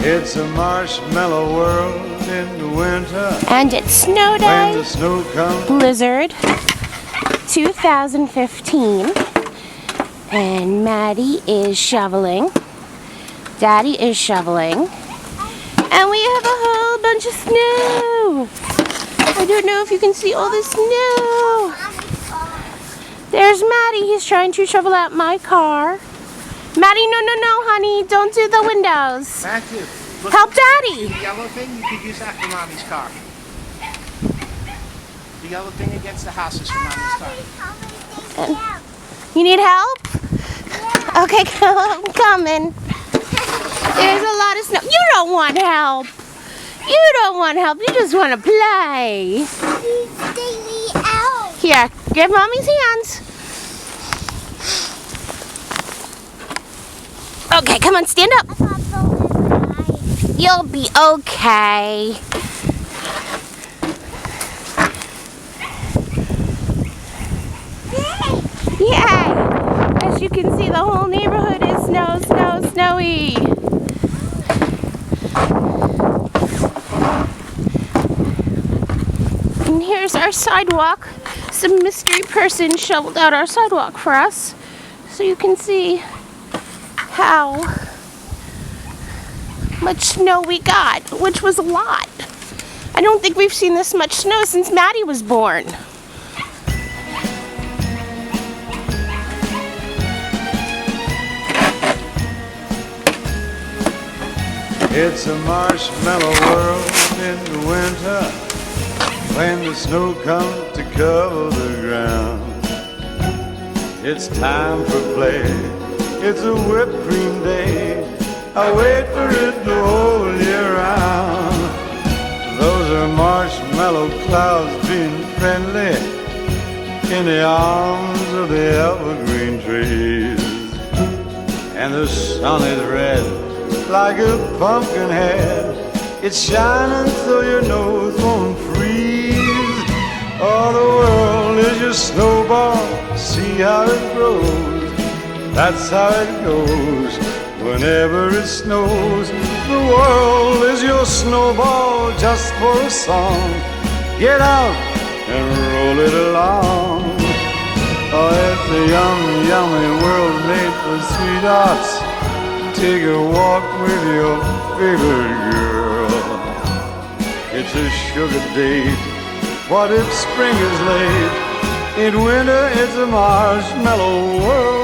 It's a marshmallow world in the winter. And it's snow day. When the snow comes. Blizzard 2015. And Matty is shoveling. Daddy is shoveling. And we have a whole bunch of snow. I don't know if you can see all the snow. There's Matty. He's trying to shovel out my car. Matty, no, honey. Don't do the windows. Matthew, Help Daddy. The yellow thing, you could use that for Mommy's car. The yellow thing against the house is for Mommy's car. You need help? Okay, I'm coming. There's a lot of snow. You don't want help. You don't want help. You just want to play. Here, give Mommy's hands. Okay, come on, stand up. You'll be okay. Yay! As you can see, the whole neighborhood is snowy. And here's our sidewalk. Some mystery person shoveled out our sidewalk for us, so you can see how much snow we got, which was a lot. I don't think we've seen this much snow since Matty was born. It's a marshmallow world in the winter when the snow comes to cover the ground. It's time for play. It's a whipped cream day. I wait for it the whole year round. Those are marshmallow clouds being friendly in the arms of the evergreen trees. And the sun is red like a pumpkin head. It's shining so your nose won't freeze. Oh, the world is your snowball. See how it grows. That's how it goes. Whenever it snows, the world is your snowball just for a song. Get out and roll it along. Oh, it's a yummy, yummy world made for sweethearts. Take a walk with your favorite girl. It's a sugar date. What if spring is late? In winter, it's a marshmallow world.